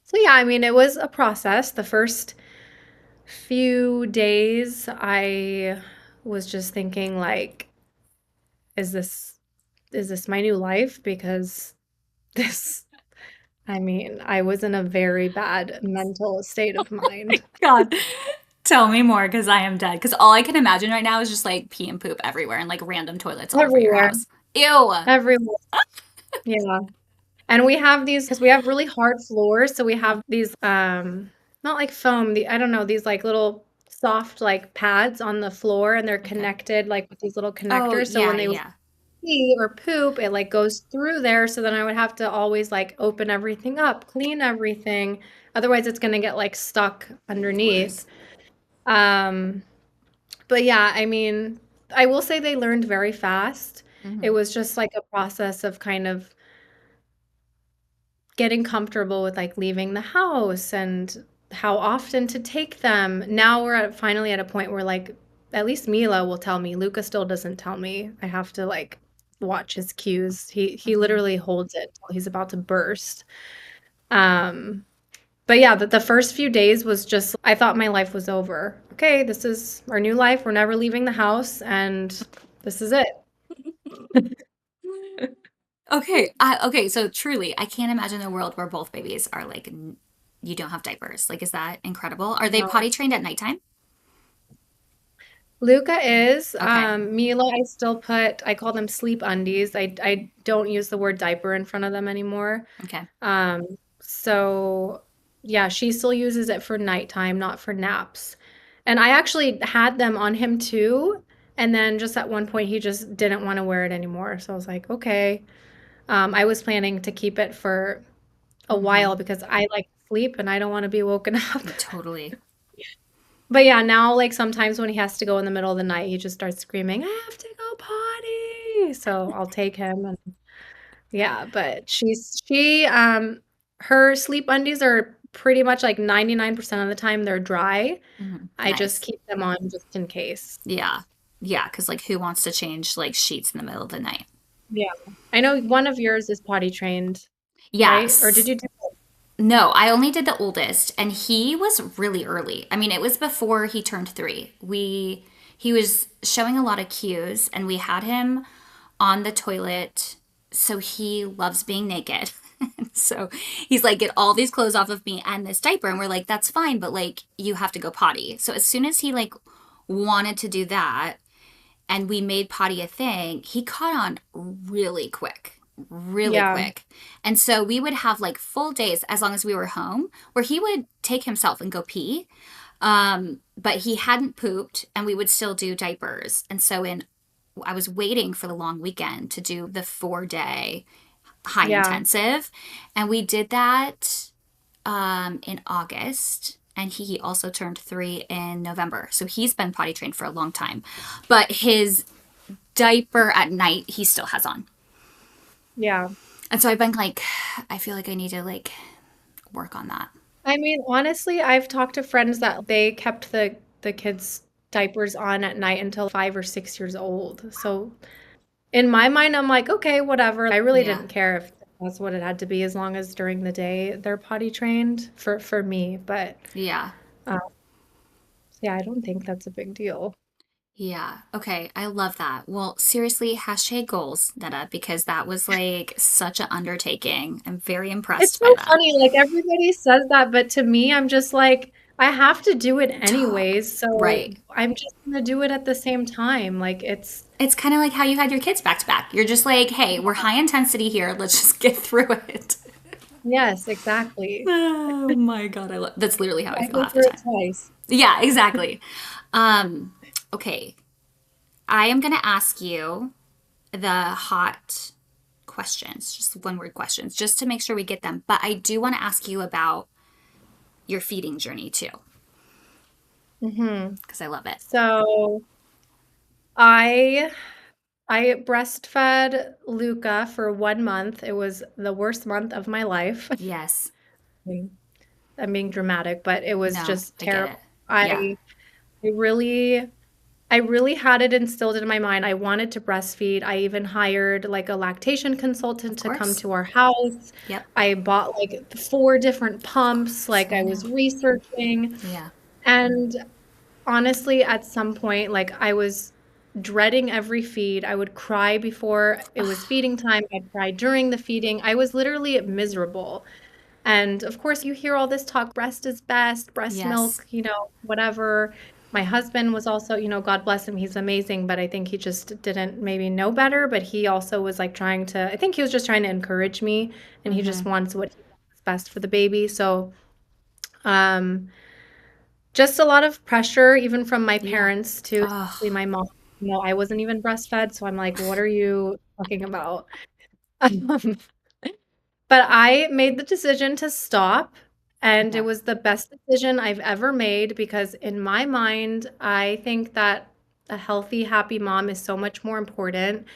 So yeah, I mean, it was a process. The first few days I was just thinking like, is this is this my new life? Because this, I mean, I was in a very bad mental state of mind. God. Tell me more because I am dead. Because all I can imagine right now is just like pee and poop everywhere and like random toilets all over your Everywhere, house. Ew. everywhere. Yeah. And we have these because we have really hard floors, so we Uh-huh. have these not like foam, I don't know, these like little soft like pads on the floor and they're Okay. connected like with these little Oh, connectors. So yeah, when they yeah. pee or poop, it like goes through there. So then I would have to always like open everything up, clean everything. Otherwise it's gonna get like stuck Of underneath. course. Um, but yeah, I mean, I will say they learned very fast. It Hmm. was just like a process of kind of getting comfortable with like leaving the house and how often to take them. Now we're finally at a point where like at least Mila will tell me. Luca still doesn't tell me. I have to like watch his cues. He Hmm. literally holds it till he's about to burst. Um, but yeah, the first few days was just I thought my life was over. Okay, this is our new life. We're never leaving the house and this is it. Okay. Okay. So truly, I can't imagine a world where both babies are like, you don't have diapers. Like, is that incredible? Are they No. potty trained at nighttime? Luca is. Okay. Mila, I still put, I call them sleep undies. I don't use the word diaper in front of them anymore. Okay. Um, so yeah, she still uses it for nighttime, not for naps. And I actually had them on him too. And then just at one point, he just didn't want to wear it anymore. So I was like, okay. I was planning to keep it for a Hmm. while because I like sleep and I don't want to be woken up. Totally. But yeah, now like sometimes when he has to go in the middle of the night, he just starts screaming, "I have to go potty." So I'll take him and yeah, but her sleep undies are pretty much like 99% of the time they're dry. Hmm. I just Nice. keep them on just in case. Yeah. Yeah. Because like, who wants to change like sheets in the middle of the night? Yeah. I know one of yours is potty trained, right? Or did Yes. you do it? No, I only did the oldest, and he was really early. I mean, it was before he turned 3. He was showing a lot of cues, and we had him on the toilet. So he loves being naked. So he's like, get all these clothes off of me and this diaper, and we're like, that's fine, but like you have to go potty. So as soon as he like wanted to do that, and we made potty a thing, he caught on really quick, really Yeah. quick. And so we would have like full days as long as we were home where he would take himself and go pee. But he hadn't pooped and we would still do diapers. And so I was waiting for the long weekend to do the 4 day high Yeah. intensive. And we did that in August. And he also turned 3 in November. So he's been potty trained for a long time. But his diaper at night, he still has on. Yeah. And so I've been like, I feel like I need to like work on that. I mean, honestly, I've talked to friends that they kept the kids' diapers on at night until 5 or 6 years old. So in my mind, I'm like, okay, whatever. I really Yeah. didn't care if that's what it had to be as long as during the day they're potty trained for me. But Yeah. uh, yeah, I don't think that's a big deal. Yeah. Okay. I love that. Well, seriously, hashtag goals, Netta, because that was like such an undertaking. I'm very It's impressed by so that. funny, like, everybody says that, but to me, I'm just like, I have to do it Duh. anyways, so Right. I'm just gonna do it at the same time, like, it's It's kind of like how you had your kids back to back. You're just like, hey, we're high intensity here. Let's just get through it. yes, exactly. Oh my God. That's literally how I I feel go half the through it time. twice. Yeah, exactly. Um, okay. I am going to ask you the hot questions, just one word questions, just to make sure we get them. But I do want to ask you about your feeding journey too, Mhm. because I love it. So, I I breastfed Luca for 1 month. It was the worst month of my life. Yes. I'm being dramatic, but it was No, just I get it. terrible. I Yeah, I really I really had it instilled in my mind. I wanted to breastfeed. I even hired like a lactation of consultant to come course. to our house. Yep. I bought like 4 different Of pumps, course. like I I was know. researching. Yeah. And honestly, at some point, like I was dreading every feed. I would cry before it was feeding time. I'd cry during the feeding. I was literally miserable. And of course, you hear all this talk breast is best, breast Yes. milk, whatever. My husband was also, God bless him, he's amazing, but I think he just didn't maybe know better. But he also was like I think he was just trying to encourage me, and he Mm-hmm. just wants what he wants is best for the baby. So, um, just a lot of pressure, even from my Yeah. parents too, especially Oh, my mom. I wasn't even breastfed, so I'm like, what are you talking about? But I made the decision to stop, and it yeah. was the best decision I've ever made because in my mind, I think that a healthy, happy mom is so much more important.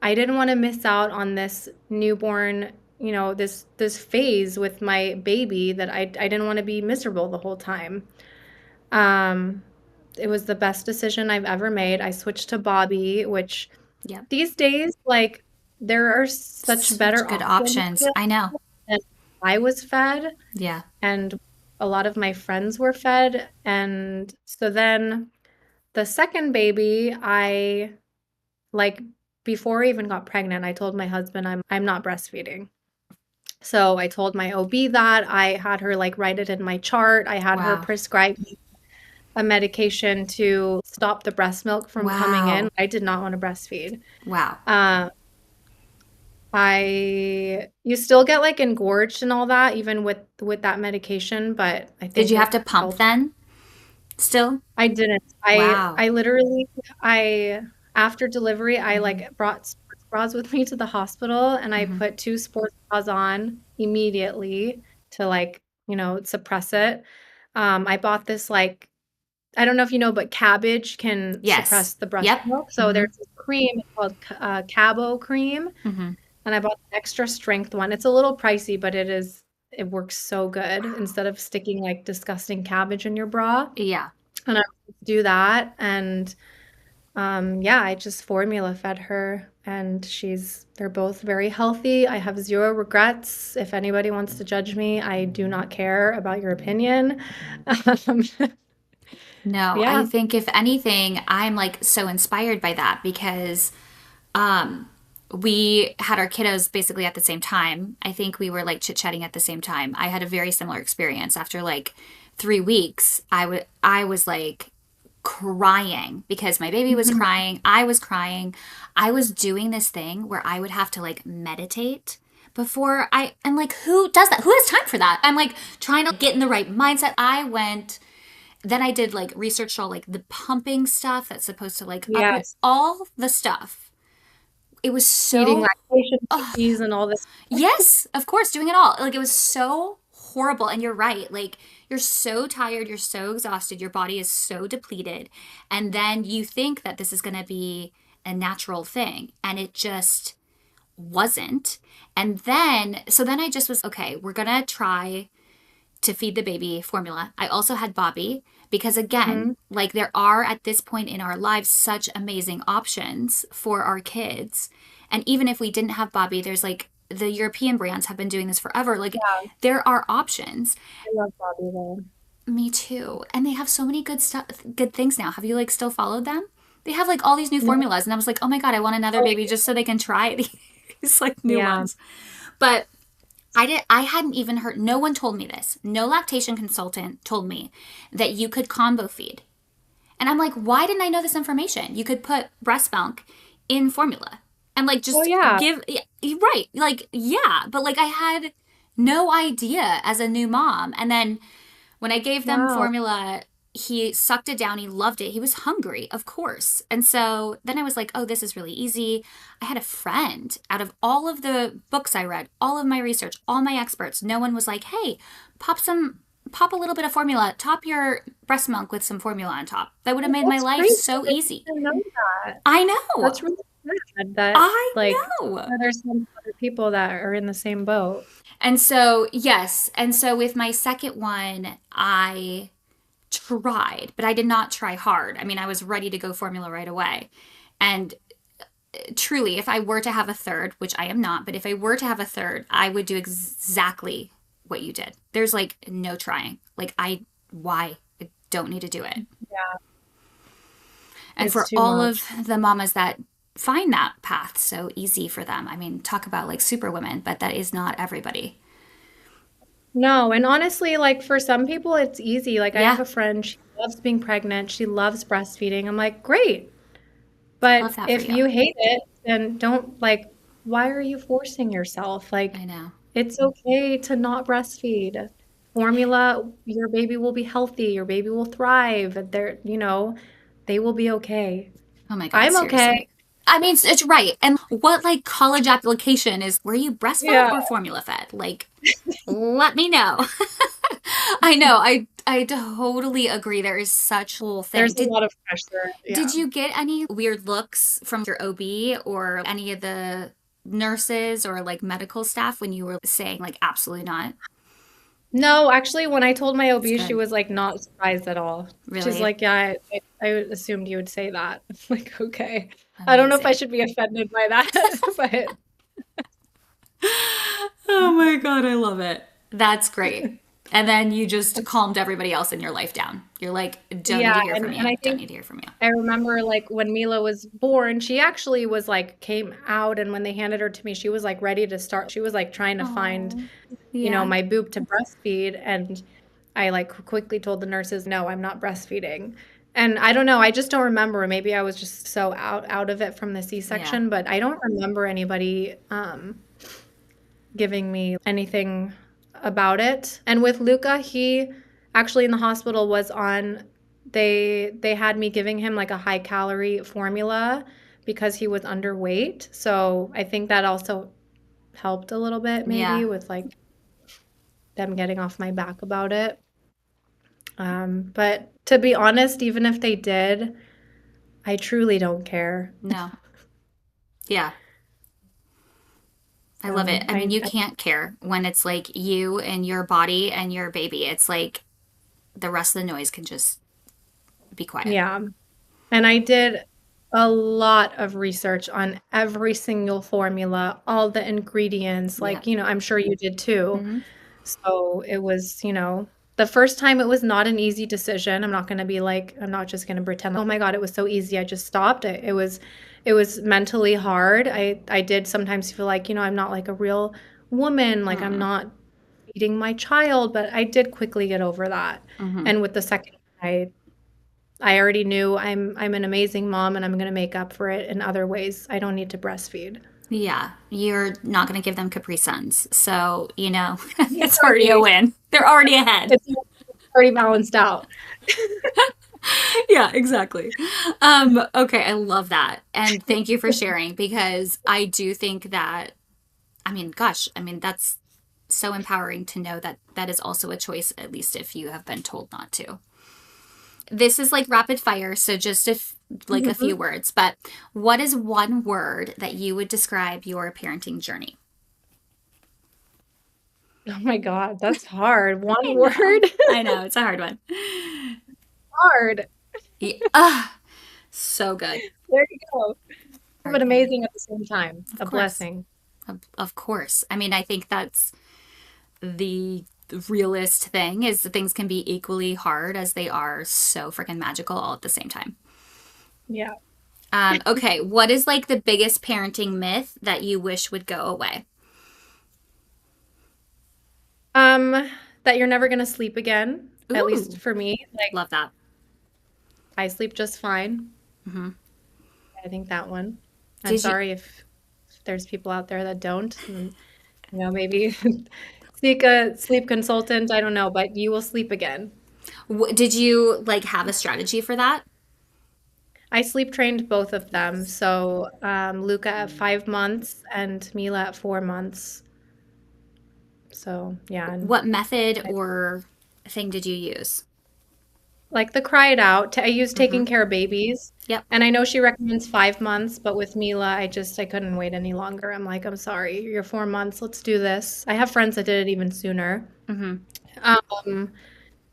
I didn't want to miss out on this newborn, this phase with my baby that I didn't want to be miserable the whole time. Um, it was the best decision I've ever made. I switched to Bobby, which Yep. these days, like, there are such Such better good options options. I know. available than I was fed, Yeah. and a lot of my friends were fed. And so then the second baby, like, before I even got pregnant, I told my husband I'm not breastfeeding. So I told my OB that I had her like write it in my chart. I had her Wow. prescribe a medication to stop the breast milk from coming in. Wow. I did not want to breastfeed. Wow. Uh, you still get like engorged and all that, even with that medication, but I Did think you have it to pump helped. then? Still? I didn't. Wow. I literally I after delivery, I Mm-hmm. like brought sports bras with me to the hospital, and I Mm-hmm. put 2 sports bras on immediately to like, suppress it. I bought this like I don't know if you know, but cabbage can Yes. suppress the breast Yep. milk. So Mm-hmm. there's this cream, it's called Cabo cream, Mm-hmm. and I bought the extra strength one. It's a little pricey, but it works so good Wow. instead of sticking like disgusting cabbage in your bra. Yeah. And I would do that, and yeah, I just formula fed her, and they're both very healthy. I have zero regrets. If anybody wants to judge me, I do not care about your opinion. Um, No, I yeah. think if anything, I'm like so inspired by that because um we had our kiddos basically at the same time. I think we were like chit-chatting at the same time. I had a very similar experience. After like 3 weeks, I was like crying because my baby was Mhm. crying. I was crying. I was doing this thing where I would have to like meditate before and like who does that? Who has time for that? I'm like trying to get in the right mindset. Then I did like research all like the pumping stuff that's supposed to like up your Yes. all the stuff. It was Eating so lactation oh, cookies and all this. yes, of course, doing it all. Like it was so horrible. And you're right. Like you're so tired, you're so exhausted, your body is so depleted. And then you think that this is going to be a natural thing. And it just wasn't. And then I just was, okay, we're going to try to feed the baby formula. I also had Bobby because, again, Mhm. like there are at this point in our lives such amazing options for our kids. And even if we didn't have Bobby, there's like the European brands have been doing this forever. Like Yeah, there are options. I love Bobby though. Me too. And they have so many good stuff, good things now. Have you like still followed them? They have like all these new formulas, and I was like, oh my God, I want another Oh, baby just so they can try these like new yeah. ones. But I hadn't even heard, no one told me this. No lactation consultant told me that you could combo feed. And I'm like, why didn't I know this information? You could put breast milk in formula and like Oh, just yeah. give, right. Like, yeah. But like I had no idea as a new mom. And then when I gave them Wow. formula, he sucked it down. He loved it. He was hungry, of course. And so then I was like, oh, this is really easy. I had a friend out of all of the books I read, all of my research, all my experts, no one was like, hey, pop a little bit of formula, top your breast milk with some formula on top. That would have made my That's life crazy. so I easy. didn't know that. I know. That's really sad that, I like, know. there's some other people that are in the same boat. And so, yes. And so with my second one, I tried, but I did not try hard. I mean, I was ready to go formula right away. And truly, if I were to have a third, which I am not, but if I were to have a third, I would do exactly what you did. There's like no trying. Like, why? I don't need to do it. Yeah. And It's for too all much. of the mamas that find that path so easy for them, I mean, talk about like super women, but that is not everybody. No, and honestly, like for some people, it's easy. Like I have Yeah, a friend, she loves being pregnant, she loves breastfeeding. I'm like, great. But love that for if you. you hate it, then don't like, why are you forcing yourself? I Like, know. it's okay to not breastfeed. Formula, your baby will be healthy, your baby will thrive. They will be okay. Oh my God, I'm seriously. okay. I mean, it's right. And what like college application is, were you breastfed Yeah, or formula fed? Like, let me know. I know. I totally agree. There is such a whole thing. there's a Did lot of pressure. did Yeah. you get any weird looks from your OB or any of the nurses or like medical staff when you were saying like absolutely not? No, actually, when I told my It's OB, she good. was like not surprised at all. She's Really like, yeah, I assumed you would say that. I'm like, okay. I don't know if I amazing. should be offended by that, but Oh my God, I love it. That's great. And then you just calmed everybody else in your life down. You're like, don't need yeah, to hear from and you. I Don't think need to hear from you. I remember like when Mila was born, she actually was like came out, and when they handed her to me, she was like ready to start. She was like trying to find, Oh, yeah. my boob to breastfeed, and I like quickly told the nurses, no, I'm not breastfeeding. And I don't know, I just don't remember. Maybe I was just so out of it from the Yeah. C-section, but I don't remember anybody giving me anything about it. And with Luca, he actually in the hospital was on they had me giving him like a high calorie formula because he was underweight. So I think that also helped a little bit Yeah. maybe with like them getting off my back about it. But to be honest, even if they did, I truly don't care. No. Yeah. I love it. So I mean, you can't care when it's like you and your body and your baby. It's like the rest of the noise can just be quiet. yeah. And I did a lot of research on every single formula, all the ingredients, Yep. like, I'm sure you did too. Hmm. So it was, the first time it was not an easy decision. I'm not just going to pretend, oh my God, it was so easy. I just stopped it. It was mentally hard. I did sometimes feel like, I'm not like a real woman, like I'm Mm-mm. not feeding my child, but I did quickly get over that. Hmm. And with the second, I already knew I'm an amazing mom and I'm going to make up for it in other ways. I don't need to breastfeed. Yeah. You're not going to give them Capri Suns. So, It's it's already a already win. They're already ahead. it's already balanced out. Yeah, exactly. Okay, I love that. And thank you for sharing because I do think that, I mean, gosh, I mean, that's so empowering to know that that is also a choice, at least if you have been told not to. This is like rapid fire, so just if like a few Mhm. words, but what is one word that you would describe your parenting journey? Oh my God, that's hard. I One know. word? I know, it's a hard one. Hard. Yeah, so good. There you go. But Hard one. amazing at the same time. Of A course. blessing. Of course. I mean, I think that's the realist thing is that things can be equally hard as they are so freaking magical all at the same time. Yeah. Okay, what is like the biggest parenting myth that you wish would go away? Um, that you're never gonna sleep again, at least Ooh, for me. Like, love that. I sleep just fine. Hmm. I think that one. I'm Did you sorry if there's people out there that don't. And, maybe seek a sleep consultant. I don't know, but you will sleep again. did you like have a strategy for that? I sleep trained both of them. So Luca at 5 months and Mila at 4 months. So yeah, and What method or thing did you use? like the cry it out. I use Hmm. taking care of babies. Yep. And I know she recommends 5 months, but with Mila, I couldn't wait any longer. I'm like, I'm sorry, you're 4 months. Let's do this. I have friends that did it even sooner. Hmm. Um,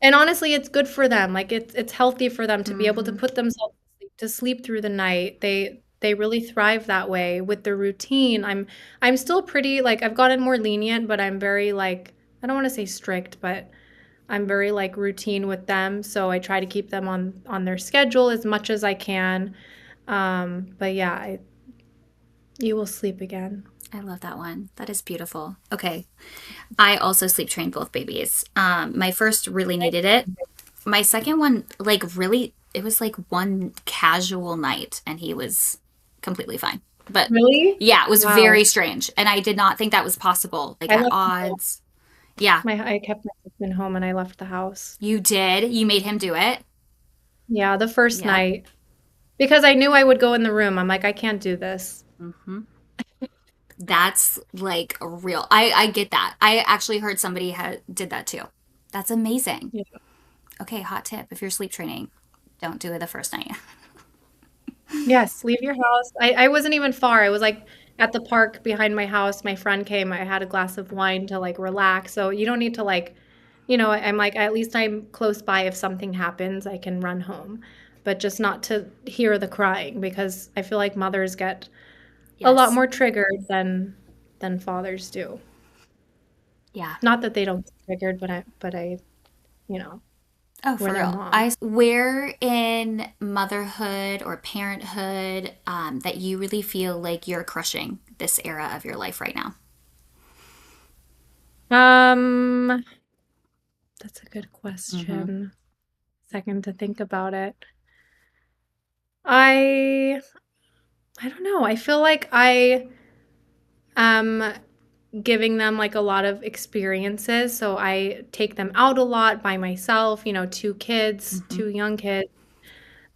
and honestly, it's good for them. Like it's healthy for them to be able to Hmm. put themselves to sleep through the night. They really thrive that way with their routine. I'm still pretty like I've gotten more lenient, but I'm very like I don't want to say strict, but I'm very like routine with them. So I try to keep them on their schedule as much as I can. But yeah, you will sleep again. I love that one. That is beautiful. Okay. I also sleep trained both babies. My first really needed it. My second one, like, really, it was like one casual night and he was completely fine. But Really? yeah, it was Wow. very strange. And I did not think that was possible, like I at left odds. Yeah, I kept my husband home and I left the house. you did. You made him do it. Yeah, the first Yep. night. Because I knew I would go in the room. I'm like, I can't do this. Hmm. That's like a real. I get that. I actually heard somebody did that too. That's amazing. Yeah. Okay, hot tip: if you're sleep training, don't do it the first night. Yes, leave your house. I wasn't even far. I was like at the park behind my house. My friend came. I had a glass of wine to like relax. So you don't need to like, I'm like, at least I'm close by. If something happens, I can run home. But just not to hear the crying because I feel like mothers get a lot Yes. more triggered than fathers do. Yeah. Not that they don't get triggered, but you know, Oh, we're for their real. mom. Where in motherhood or parenthood that you really feel like you're crushing this era of your life right now? Um, that's a good Hmm. question. Second to think about it. I I don't know. I feel like I am giving them like a lot of experiences. So I take them out a lot by myself, two kids, Hmm. two young kids.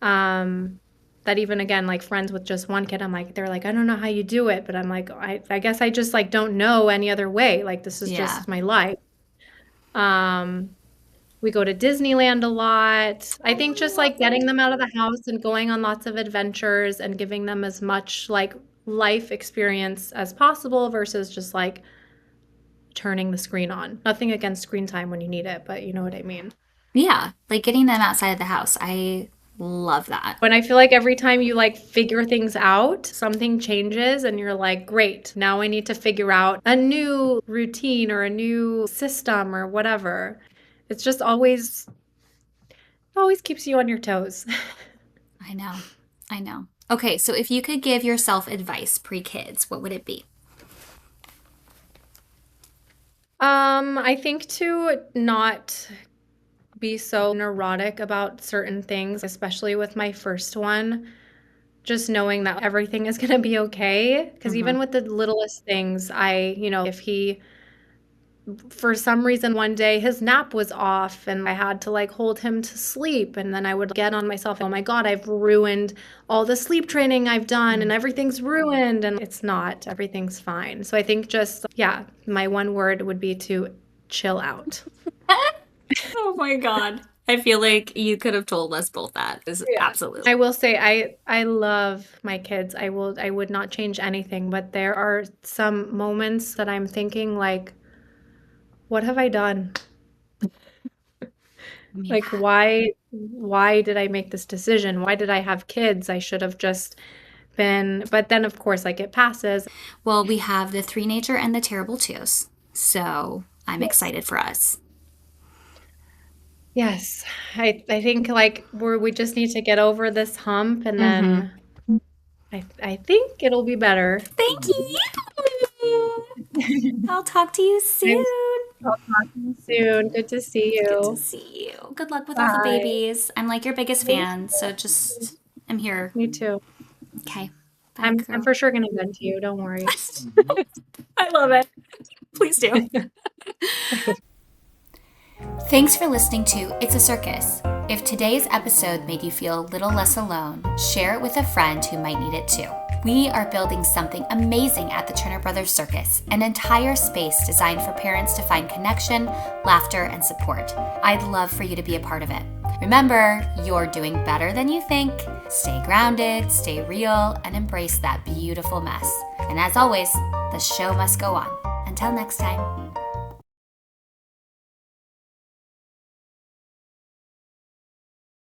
Um, that even again, like friends with just one kid, they're like, I don't know how you do it, but I'm like, I guess I just like don't know any other way. Like this is Yeah. just my life. Um, we go to Disneyland a lot. I think just like getting them out of the house and going on lots of adventures and giving them as much like life experience as possible versus just like turning the screen on. Nothing against screen time when you need it, but you know what I mean. Yeah. Like getting them outside of the house. I love that. When I feel like every time you like figure things out, something changes and you're like, great, now I need to figure out a new routine or a new system or whatever. It's just always keeps you on your toes. I know. I know. Okay, so if you could give yourself advice pre kids, what would it be? I think to not be so neurotic about certain things, especially with my first one, just knowing that everything is going to be okay. Because Hmm. even with the littlest things, if he, for some reason, one day his nap was off and I had to like hold him to sleep, and then I would get on myself, oh my God, I've ruined all the sleep training I've done and everything's ruined. And it's not, everything's fine. So I think just, yeah, my one word would be to chill out. Oh my God. I feel like you could have told us both that. Is Yeah. absolutely. I will say I love my kids. I would not change anything, but there are some moments that I'm thinking like, what have I done? I mean, Like why did I make this decision? Why did I have kids? I should have just been, but then of course like it passes. well, we have the three nature and the terrible twos. So I'm Yes. excited for us. Yes. I think like we just need to get over this hump and Hmm. then I think it'll be better. Thank you. I'll talk to you soon. I'll talk to you soon. Good to see you. Good to see you. Good luck with all the Bye. babies. I'm like your biggest fan, so just I'm here. Me too. Okay. Bye, I'm for sure gonna vent to you. Don't worry. I love it. Please do. Thanks for listening to It's a Circus. If today's episode made you feel a little less alone, share it with a friend who might need it too. We are building something amazing at the Turner Brothers Circus, an entire space designed for parents to find connection, laughter, and support. I'd love for you to be a part of it. Remember, you're doing better than you think. Stay grounded, stay real, and embrace that beautiful mess. And as always, the show must go on. Until next time.